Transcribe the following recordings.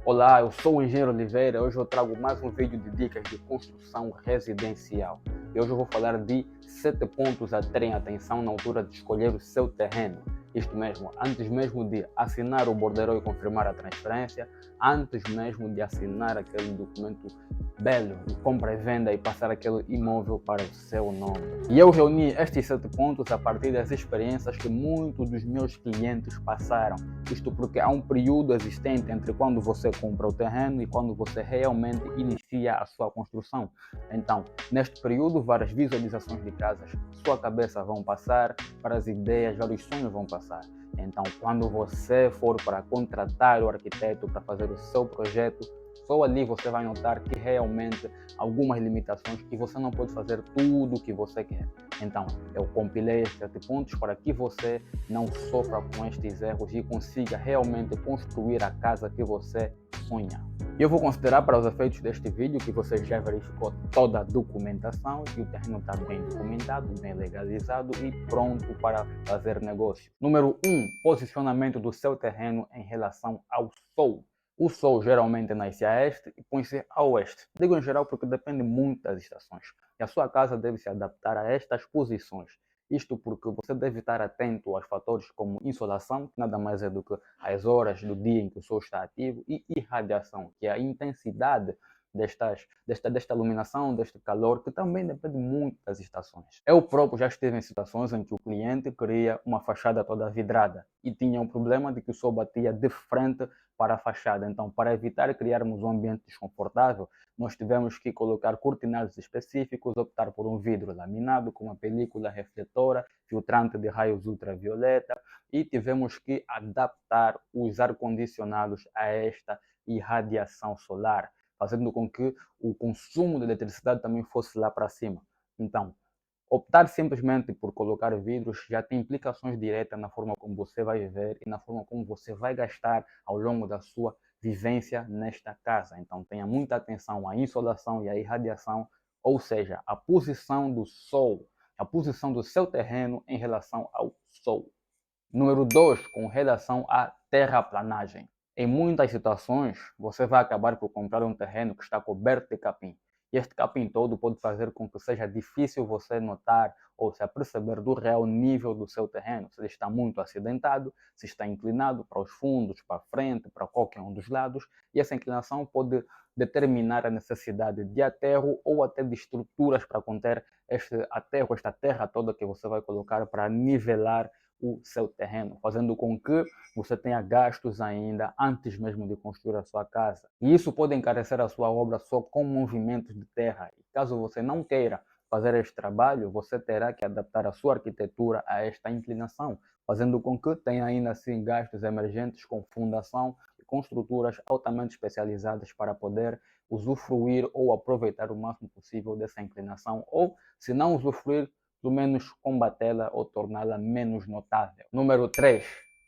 Olá, eu sou o Engenheiro Oliveira. Hoje eu trago mais um vídeo de dicas de construção residencial. E hoje eu vou falar de 7 pontos a terem atenção na altura de escolher o seu terreno. Isto mesmo, antes mesmo de assinar o bordeiro e confirmar a transferência, antes mesmo de assinar aquele documento belo de compra e venda e passar aquele imóvel para o seu nome. E eu reuni estes 7 pontos a partir das experiências que muitos dos meus clientes passaram. Isto porque há um período existente entre quando você compra o terreno e quando você realmente inicia a sua construção. Então, neste período, várias visualizações de casas, sua cabeça vão passar, várias ideias, vários sonhos vão passar. Então, quando você for para contratar o arquiteto para fazer o seu projeto, só ali você vai notar que realmente algumas limitações que você não pode fazer tudo o que você quer. Então, eu compilei estes 7 pontos para que você não sofra com estes erros e consiga realmente construir a casa que você sonha. Eu vou considerar para os efeitos deste vídeo que você já verificou toda a documentação e o terreno está bem documentado, bem legalizado e pronto para fazer negócio. Número 1, posicionamento do seu terreno em relação ao sol. O sol geralmente nasce a este e põe-se a oeste. Digo em geral porque depende muito das estações. E a sua casa deve se adaptar a estas posições. Isto porque você deve estar atento aos fatores como insolação, que nada mais é do que as horas do dia em que o sol está ativo, e irradiação, que é a intensidade desta iluminação, deste calor, que também depende muito das estações. Eu próprio já estive em situações em que o cliente queria uma fachada toda vidrada e tinha um problema de que o sol batia de frente para a fachada. Então, para evitar criarmos um ambiente desconfortável, nós tivemos que colocar cortinados específicos, optar por um vidro laminado com uma película refletora, filtrante de raios ultravioleta e tivemos que adaptar os ar-condicionados a esta irradiação solar, fazendo com que o consumo de eletricidade também fosse lá para cima. Então, optar simplesmente por colocar vidros já tem implicações diretas na forma como você vai viver e na forma como você vai gastar ao longo da sua vivência nesta casa. Então tenha muita atenção à insolação e à irradiação, ou seja, a posição do sol, a posição do seu terreno em relação ao sol. Número 2, com relação à terraplanagem. Em muitas situações, você vai acabar por comprar um terreno que está coberto de capim. E este capim todo pode fazer com que seja difícil você notar ou se aperceber do real nível do seu terreno. Se ele está muito acidentado, se está inclinado para os fundos, para a frente, para qualquer um dos lados. E essa inclinação pode determinar a necessidade de aterro ou até de estruturas para conter este aterro, esta terra toda que você vai colocar para nivelar o seu terreno, fazendo com que você tenha gastos ainda antes mesmo de construir a sua casa. E isso pode encarecer a sua obra só com movimentos de terra. E caso você não queira fazer este trabalho, você terá que adaptar a sua arquitetura a esta inclinação, fazendo com que tenha ainda assim gastos emergentes com fundação e com estruturas altamente especializadas para poder usufruir ou aproveitar o máximo possível dessa inclinação, ou se não usufruir, pelo menos combatê-la ou torná-la menos notável. Número 3.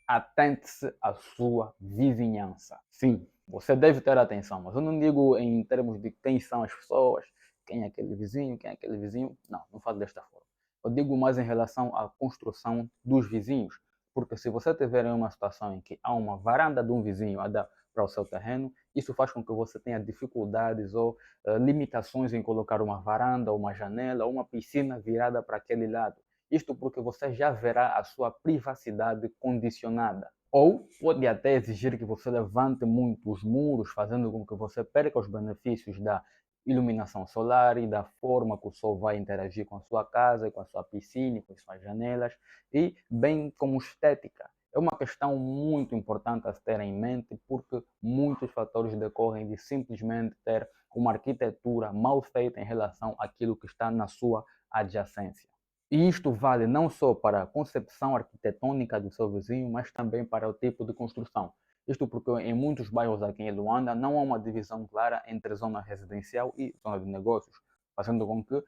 Atente-se à sua vizinhança. Sim, você deve ter atenção, mas eu não digo em termos de quem são as pessoas, quem é aquele vizinho, quem é aquele vizinho. Não, não falo desta forma. Eu digo mais em relação à construção dos vizinhos, porque se você tiver uma situação em que há uma varanda de um vizinho a dar para o seu terreno, isso faz com que você tenha dificuldades ou limitações em colocar uma varanda, uma janela ou uma piscina virada para aquele lado. Isto porque você já verá a sua privacidade condicionada. Ou pode até exigir que você levante muito os muros, fazendo com que você perca os benefícios da iluminação solar e da forma que o sol vai interagir com a sua casa, com a sua piscina, com as suas janelas, e bem como estética. É uma questão muito importante a se ter em mente, porque muitos fatores decorrem de simplesmente ter uma arquitetura mal feita em relação àquilo que está na sua adjacência. E isto vale não só para a concepção arquitetônica do seu vizinho, mas também para o tipo de construção. Isto porque em muitos bairros aqui em Luanda não há uma divisão clara entre zona residencial e zona de negócios, fazendo com que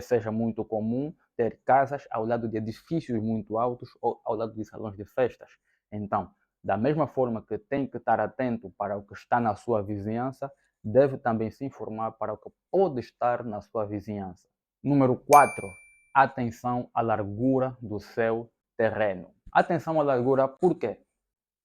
seja muito comum ter casas ao lado de edifícios muito altos ou ao lado de salões de festas. Então, da mesma forma que tem que estar atento para o que está na sua vizinhança, deve também se informar para o que pode estar na sua vizinhança. Número 4. Atenção à largura do seu terreno. Atenção à largura, por quê?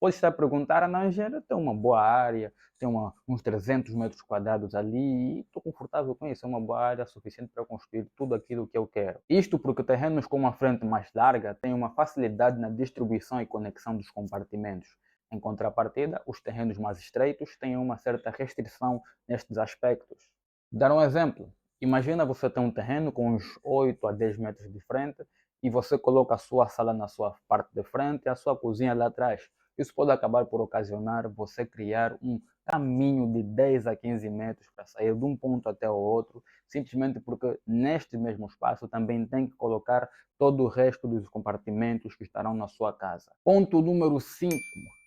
Pode estar a perguntar, não, engenheiro, tem uma boa área, tem uns 300 metros quadrados ali e estou confortável com isso, é uma boa área suficiente para construir tudo aquilo que eu quero. Isto porque terrenos com uma frente mais larga têm uma facilidade na distribuição e conexão dos compartimentos. Em contrapartida, os terrenos mais estreitos têm uma certa restrição nestes aspectos. Dar um exemplo. Imagina você ter um terreno com uns 8 a 10 metros de frente e você coloca a sua sala na sua parte de frente e a sua cozinha lá atrás. Isso pode acabar por ocasionar você criar um caminho de 10 a 15 metros para sair de um ponto até o outro, simplesmente porque neste mesmo espaço também tem que colocar todo o resto dos compartimentos que estarão na sua casa. Ponto número 5,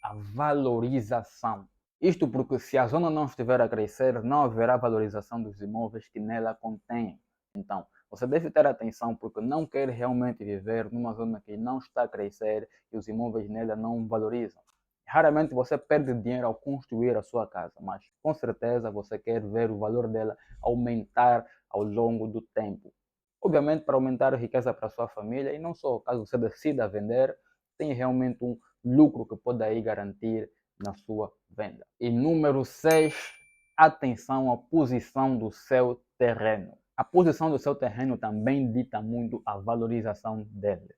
a valorização. Isto porque se a zona não estiver a crescer, não haverá valorização dos imóveis que nela contêm. Então, você deve ter atenção porque não quer realmente viver numa zona que não está a crescer e os imóveis nela não valorizam. Raramente você perde dinheiro ao construir a sua casa, mas com certeza você quer ver o valor dela aumentar ao longo do tempo. Obviamente para aumentar a riqueza para a sua família e não só, caso você decida vender, tem realmente um lucro que pode aí garantir na sua venda. E número 6, atenção à posição do seu terreno. A posição do seu terreno também dita muito a valorização dele.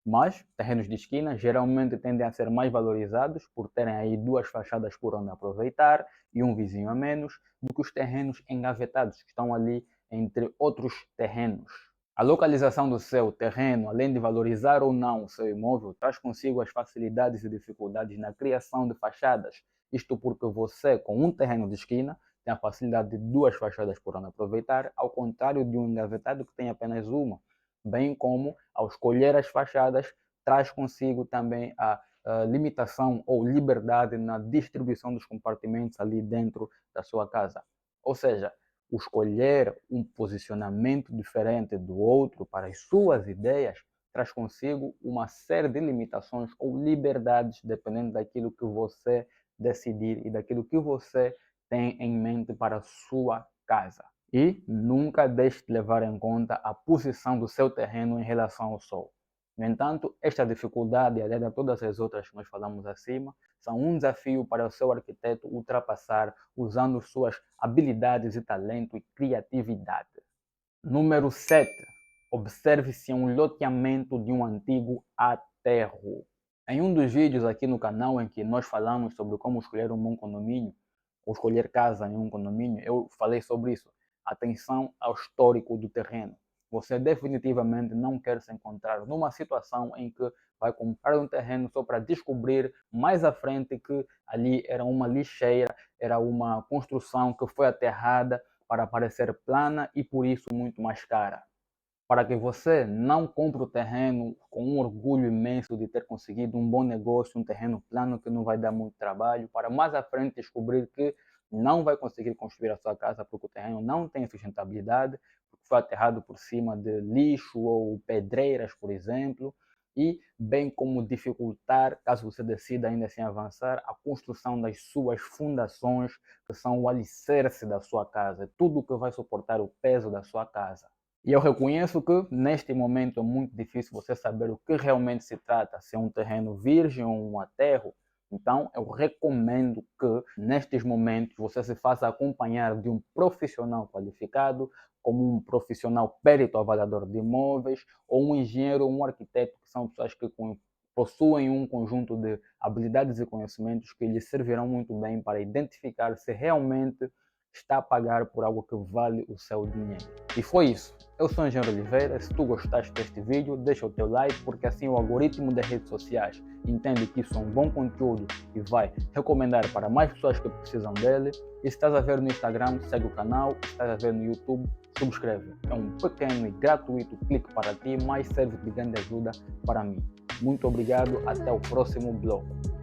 Mas terrenos de esquina geralmente tendem a ser mais valorizados por terem aí duas fachadas por onde aproveitar e um vizinho a menos do que os terrenos engavetados que estão ali entre outros terrenos. A localização do seu terreno, além de valorizar ou não o seu imóvel, traz consigo as facilidades e dificuldades na criação de fachadas. Isto porque você, com um terreno de esquina, tem a facilidade de duas fachadas por onde aproveitar, ao contrário de um engavetado que tem apenas uma. Bem como, ao escolher as fachadas, traz consigo também a limitação ou liberdade na distribuição dos compartimentos ali dentro da sua casa. Ou seja, o escolher um posicionamento diferente do outro para as suas ideias traz consigo uma série de limitações ou liberdades dependendo daquilo que você decidir e daquilo que você tem em mente para a sua casa. E nunca deixe de levar em conta a posição do seu terreno em relação ao sol. No entanto, esta dificuldade, além de todas as outras que nós falamos acima, são um desafio para o seu arquiteto ultrapassar usando suas habilidades e talento e criatividade. Número 7. Observe-se um loteamento de um antigo aterro. Em um dos vídeos aqui no canal em que nós falamos sobre como escolher um bom condomínio, ou escolher casa em um condomínio, eu falei sobre isso. Atenção ao histórico do terreno. Você definitivamente não quer se encontrar numa situação em que vai comprar um terreno só para descobrir mais à frente que ali era uma lixeira, era uma construção que foi aterrada para parecer plana e por isso muito mais cara. Para que você não compre o terreno com um orgulho imenso de ter conseguido um bom negócio, um terreno plano que não vai dar muito trabalho, para mais à frente descobrir que não vai conseguir construir a sua casa porque o terreno não tem sustentabilidade, porque foi aterrado por cima de lixo ou pedreiras, por exemplo, e bem como dificultar, caso você decida ainda assim avançar, a construção das suas fundações, que são o alicerce da sua casa, tudo que vai suportar o peso da sua casa. E eu reconheço que neste momento é muito difícil você saber o que realmente se trata, se é um terreno virgem ou um aterro. Então, eu recomendo que nestes momentos você se faça acompanhar de um profissional qualificado, como um profissional perito avaliador de imóveis, ou um engenheiro ou um arquiteto, que são pessoas que possuem um conjunto de habilidades e conhecimentos que lhes servirão muito bem para identificar se realmente está a pagar por algo que vale o seu dinheiro. E foi isso. Eu sou o Engenheiro Oliveira. Se tu gostaste deste vídeo, deixa o teu like, porque assim o algoritmo das redes sociais entende que isso é um bom conteúdo e vai recomendar para mais pessoas que precisam dele. E se estás a ver no Instagram, segue o canal. Se estás a ver no YouTube, subscreve. É um pequeno e gratuito clique para ti, mas serve de grande ajuda para mim. Muito obrigado. Até o próximo bloco.